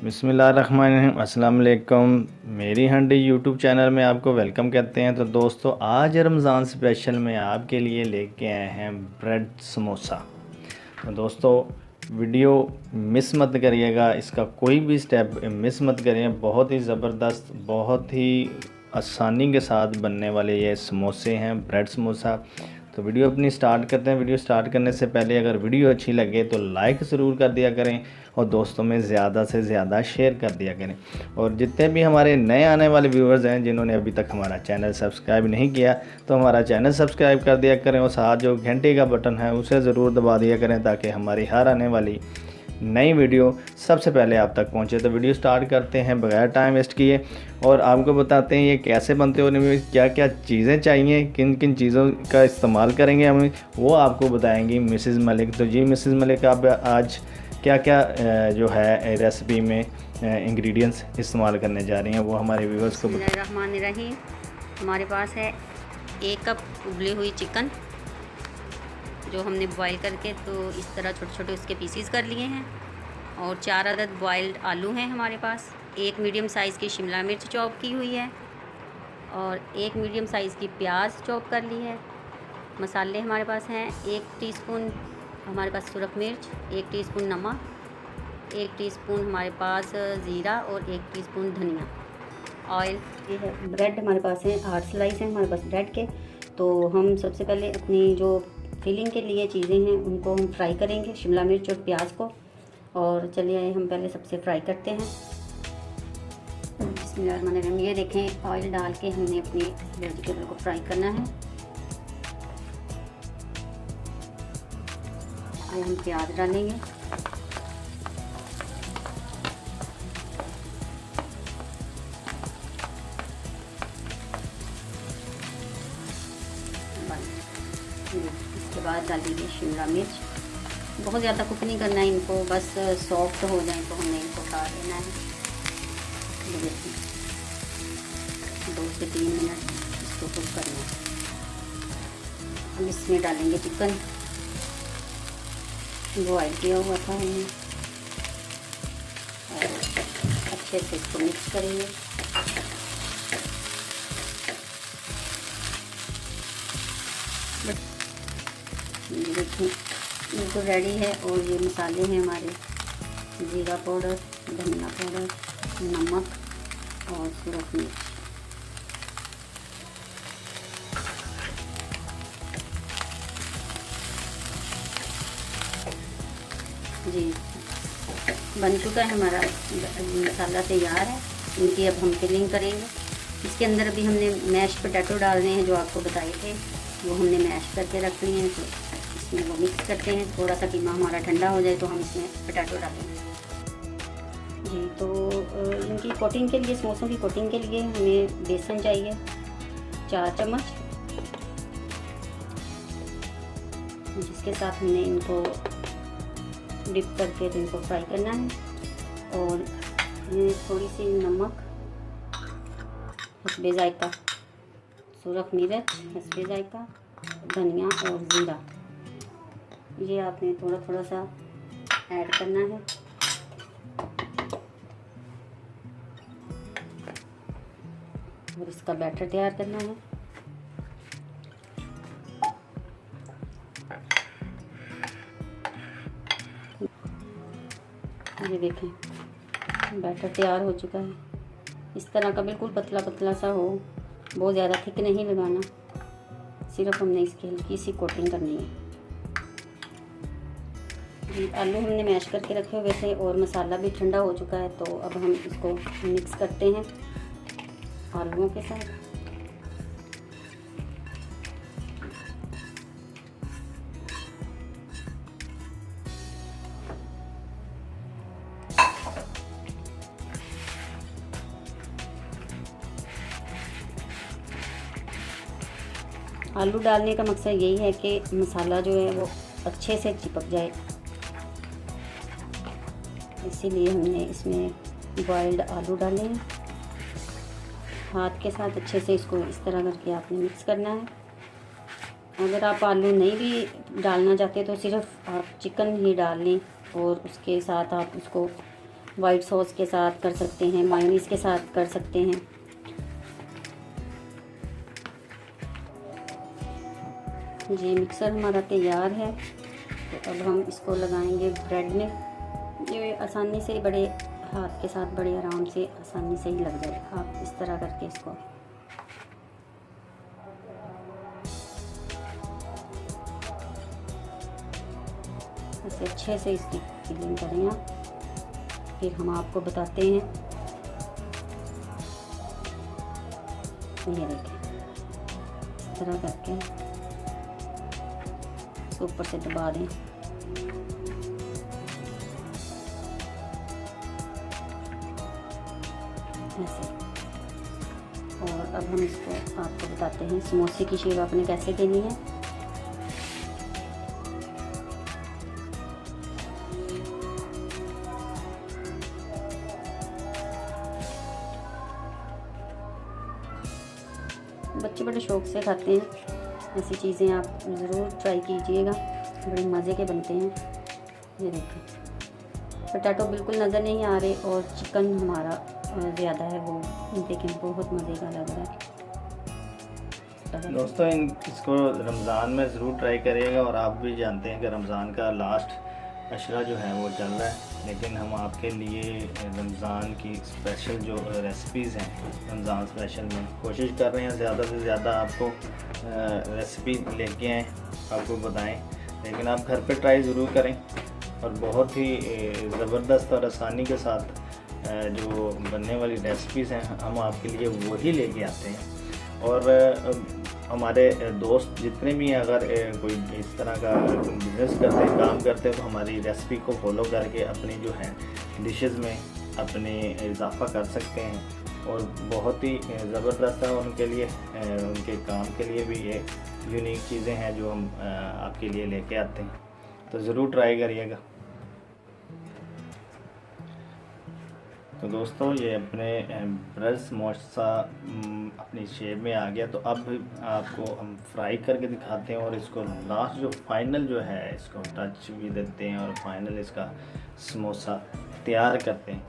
बिस्मिल्लाहिर्रहमानिर्रहीम। अस्सलाम वालेकुम। मेरी हंडी यूट्यूब चैनल में आपको वेलकम करते हैं। तो दोस्तों, आज रमज़ान स्पेशल में आपके लिए लेके आए हैं ब्रेड समोसा। तो दोस्तों, वीडियो मिस मत करिएगा, इसका कोई भी स्टेप मिस मत करिए। बहुत ही ज़बरदस्त, बहुत ही आसानी के साथ बनने वाले ये समोसे हैं, ब्रेड समोसा। तो वीडियो अपनी स्टार्ट करते हैं। वीडियो स्टार्ट करने से पहले अगर वीडियो अच्छी लगे तो लाइक ज़रूर कर दिया करें और दोस्तों में ज़्यादा से ज़्यादा शेयर कर दिया करें। और जितने भी हमारे नए आने वाले व्यूवर्स हैं जिन्होंने अभी तक हमारा चैनल सब्सक्राइब नहीं किया तो हमारा चैनल सब्सक्राइब कर दिया करें और साथ जो घंटे का बटन है उसे ज़रूर दबा दिया करें ताकि हमारी हर आने वाली नई वीडियो सबसे पहले आप तक पहुंचे। तो वीडियो स्टार्ट करते हैं बगैर टाइम वेस्ट किए और आपको बताते हैं ये कैसे बनते हो, इनमें क्या क्या चीज़ें चाहिए, किन किन चीज़ों का इस्तेमाल करेंगे हम, वो आपको बताएंगी मिसेज़ मलिक। तो जी मिसेज़ मलिक, आप आज क्या क्या जो है रेसिपी में इंग्रेडिएंट्स इस्तेमाल करने जा रही हैं वो हमारे व्यूवर्स को बताएं। बिस्मिल्लाहिर्रहमानिर्रहीम। हमारे पास है 1 कप उबली हुई चिकन जो हमने बॉईल करके तो इस तरह छोटे छोटे उसके पीसीस कर लिए हैं, और 4 अदद बॉइल्ड आलू हैं हमारे पास। 1 मीडियम साइज़ की शिमला मिर्च चॉप की हुई है और 1 मीडियम साइज़ की प्याज चॉप कर ली है। मसाले हमारे पास हैं 1 टीस्पून हमारे पास सुरख मिर्च, 1 टीस्पून नमक, 1 टीस्पून हमारे पास ज़ीरा और 1 टीस्पून धनिया। ऑयल ये है। ब्रेड हमारे पास है 8 स्लाइस हैं हमारे पास ब्रेड के। तो हम सबसे पहले अपनी जो फिलिंग के लिए चीज़ें हैं उनको हम फ्राई करेंगे, शिमला मिर्च और प्याज को। और चलिए हम पहले सबसे फ्राई करते हैं। बिस्मिल्लाहिर्रहमानिर्रहीम। ये देखें, ऑयल डाल के हमने अपनी वेजिटेबल को फ्राई करना है। अब हम प्याज डालेंगे, इसके बाद डालेंगे शिमला मिर्च। बहुत ज़्यादा कुक नहीं करना है इनको, बस सॉफ्ट हो जाए तो हमने इनको उतार लेना है। 2 से 3 मिनट इसको कुक करना है। हम इसमें डालेंगे चिकन, बॉयल किया हुआ था हमने, और अच्छे से इसको मिक्स करेंगे। देखिए ये तो रेडी है। और ये मसाले हैं हमारे, जीरा पाउडर, धनिया पाउडर, नमक और सुरख मिर्च। जी बन चुका है हमारा मसाला, तैयार है। इनकी अब हम फिलिंग करेंगे। इसके अंदर अभी हमने मैश पोटैटो डालने हैं जो आपको बताए थे, वो हमने मैश करके रख लिए हैं। तो इसमें वो मिक्स करते हैं। थोड़ा सा कीमा हमारा ठंडा हो जाए तो हम इसमें पोटैटो डालेंगे। जी तो इनकी कोटिंग के लिए, समोसों की कोटिंग के लिए हमें बेसन चाहिए 4 चम्मच, जिसके साथ हमने इनको डिप करके तो इनको फ्राई करना है। और थोड़ी सी नमक, हस्बे जायका, सुरख मिर्च हस्बे जायका, धनिया और ज़ीरा, ये आपने थोड़ा थोड़ा सा ऐड करना है। और इसका बैटर तैयार करना है। ये देखें, बैटर तैयार हो चुका है। इस तरह का बिल्कुल पतला पतला सा हो, बहुत ज़्यादा थिक नहीं लगाना, सिर्फ हमने इसकी हल्की सी कोटिंग करनी है। आलू हमने मैश करके रखे हुए थे और मसाला भी ठंडा हो चुका है। तो अब हम इसको मिक्स करते हैं आलूओं के साथ। आलू डालने का मकसद यही है कि मसाला जो है वो अच्छे से चिपक जाए, इसीलिए हमने इसमें बॉइल्ड आलू डाले हैं। हाथ के साथ अच्छे से इसको इस तरह करके आपने मिक्स करना है। अगर आप आलू नहीं भी डालना चाहते तो सिर्फ आप चिकन ही डाल लें और उसके साथ आप उसको वाइट सॉस के साथ कर सकते हैं, मायोनीज़ के साथ कर सकते हैं। जी मिक्सर हमारा तैयार है। तो अब हम इसको लगाएंगे ब्रेड में। ये आसानी से बड़े हाथ के साथ बड़े आराम से आसानी से ही लग जाएगा। आप इस तरह करके इसको ऐसे अच्छे से इसकी फिलिंग करें आप, फिर हम आपको बताते हैं। ये देखें, इस तरह करके इसको ऊपर से दबा दें। ऐसे। और अब हम इसको आपको बताते हैं समोसे की शेप आपने कैसे देनी है। बच्चे बड़े शौक़ से खाते हैं, ऐसी चीज़ें आप ज़रूर ट्राई कीजिएगा, बड़े मज़े के बनते हैं। ये देखें, पोटैटो बिल्कुल नज़र नहीं आ रहे और चिकन हमारा ज़्यादा है, वो देखें बहुत मज़े का लग रहा है। दोस्तों इसको रमज़ान में ज़रूर ट्राई करिएगा। और आप भी जानते हैं कि रमज़ान का लास्ट अशरा जो है वो चल रहा है, लेकिन हम आपके लिए रमज़ान की स्पेशल जो रेसिपीज़ हैं रमज़ान स्पेशल में कोशिश कर रहे हैं ज़्यादा से ज़्यादा आपको रेसिपी लेके आएँ, आपको बताएं। लेकिन आप घर पे ट्राई ज़रूर करें और बहुत ही ज़बरदस्त और आसानी के साथ जो बनने वाली रेसिपीज़ हैं हम आपके लिए वही लेके आते हैं। और हमारे दोस्त जितने भी हैं, अगर कोई इस तरह का बिज़नेस करते हैं, काम करते हैं, तो हमारी रेसिपी को फॉलो करके अपनी जो है डिशेस में अपने इजाफा कर सकते हैं। और बहुत ही ज़बरदस्त है उनके लिए, उनके काम के लिए भी ये यूनिक चीज़ें हैं जो हम आपके लिए लेके आते हैं। तो ज़रूर ट्राई करिएगा। तो दोस्तों ये अपने ब्रेड समोसा अपनी शेप में आ गया। तो अब आपको हम फ्राई करके दिखाते हैं और इसको लास्ट जो फाइनल जो है इसको टच भी देते हैं और फाइनल इसका समोसा तैयार करते हैं।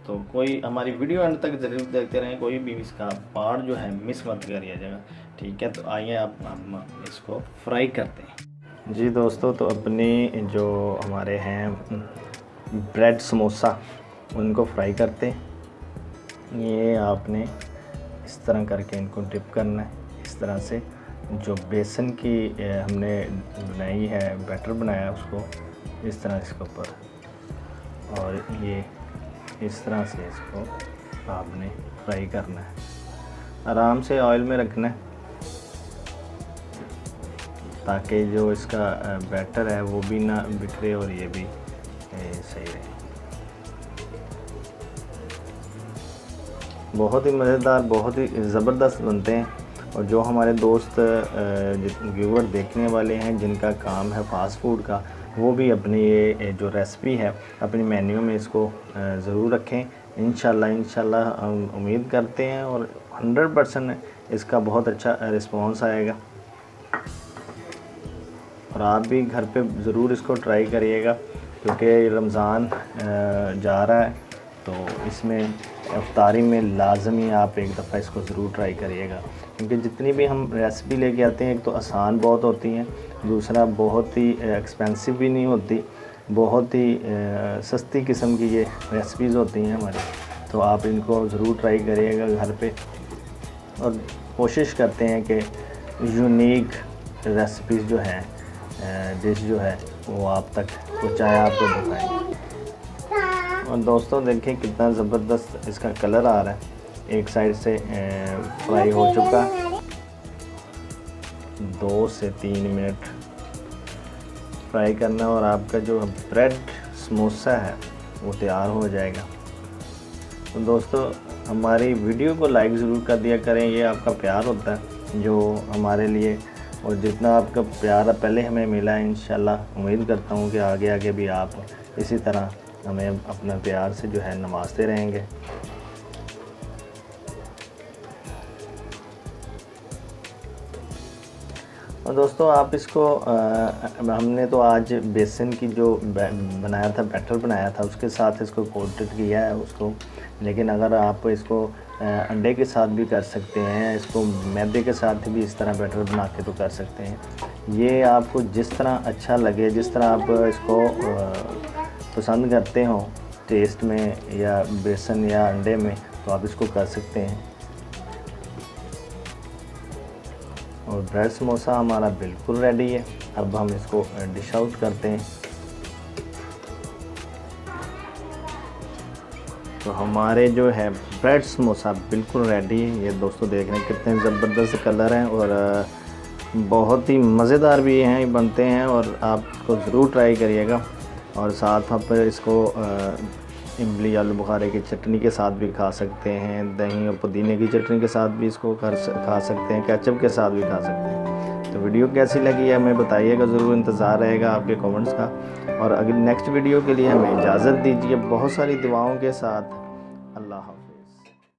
तो कोई हमारी वीडियो अंत तक ज़रूर देखते रहें, कोई भी इसका पार्ट जो है मिस मत करिएगा, ठीक है। तो आइए अब हम इसको फ्राई करते हैं। जी दोस्तों, तो अपनी जो हमारे हैं ब्रेड समोसा उनको फ्राई करते हैं। ये आपने इस तरह करके इनको डिप करना है। इस तरह से जो बेसन की हमने बनाई है, बैटर बनाया उसको इस तरह इसके ऊपर, और ये इस तरह से इसको आपने फ्राई करना है। आराम से ऑयल में रखना है ताकि जो इसका बैटर है वो भी ना बिखरे और ये भी सही रहे। बहुत ही मज़ेदार, बहुत ही ज़बरदस्त बनते हैं। और जो हमारे दोस्त व्यूवर देखने वाले हैं जिनका काम है फ़ास्ट फूड का, वो भी अपनी ये जो रेसिपी है अपनी मेन्यू में इसको ज़रूर रखें। इंशाल्लाह हम उम्मीद करते हैं और 100% इसका बहुत अच्छा रिस्पांस आएगा। और आप भी घर पे ज़रूर इसको ट्राई करिएगा, क्योंकि रमज़ान जा रहा है तो इसमें इफ्तारी में लाजमी आप एक दफ़ा इसको ज़रूर ट्राई करिएगा। क्योंकि जितनी भी हम रेसिपी लेके आते हैं, एक तो आसान बहुत होती हैं, दूसरा बहुत ही एक्सपेंसिव भी नहीं होती, बहुत ही सस्ती किस्म की ये रेसिपीज़ होती हैं हमारी। तो आप इनको ज़रूर ट्राई करिएगा घर पे और कोशिश करते हैं कि यूनिक रेसिपीज़ जो हैं, डिश जो है वो आप तक पहुँचाएँ, आपको बताएँ। और दोस्तों देखें कितना ज़बरदस्त इसका कलर आ रहा है। एक साइड से फ्राई हो चुका है, 2 से 3 मिनट फ्राई करना और आपका जो ब्रेड समोसा है वो तैयार हो जाएगा। तो दोस्तों हमारी वीडियो को लाइक ज़रूर कर दिया करें, ये आपका प्यार होता है जो हमारे लिए, और जितना आपका प्यार पहले हमें मिला है, इंशाल्लाह उम्मीद करता हूँ कि आगे आगे भी आप इसी तरह हमें अपना प्यार से जो है नवाजते रहेंगे। और दोस्तों आप इसको हमने तो आज बेसन की जो बनाया था, बैटर बनाया था, उसके साथ इसको कोटेड किया है उसको। लेकिन अगर आप इसको अंडे के साथ भी कर सकते हैं, इसको मैदे के साथ भी इस तरह बैटर बना के तो कर सकते हैं। ये आपको जिस तरह अच्छा लगे, जिस तरह आप इसको पसंद करते हो टेस्ट में, या बेसन या अंडे में, तो आप इसको कर सकते हैं। और ब्रेड समोसा हमारा बिल्कुल रेडी है। अब हम इसको डिश आउट करते हैं। तो हमारे जो है ब्रेड समोसा बिल्कुल रेडी है। ये दोस्तों देख रहे हैं कितने ज़बरदस्त कलर हैं और बहुत ही मज़ेदार भी हैं, बनते हैं, और आप इसको ज़रूर ट्राई करिएगा। और साथ आप इसको इमली आलू बुखारे की चटनी के साथ भी खा सकते हैं, दही और पुदीने की चटनी के साथ भी इसको खा सकते हैं, केचप के साथ भी खा सकते हैं। तो वीडियो कैसी लगी है हमें बताइएगा ज़रूर, इंतज़ार रहेगा आपके कमेंट्स का। और अगली नेक्स्ट वीडियो के लिए हमें इजाज़त दीजिए बहुत सारी दुआओं के साथ। अल्लाह हाफ़िज़।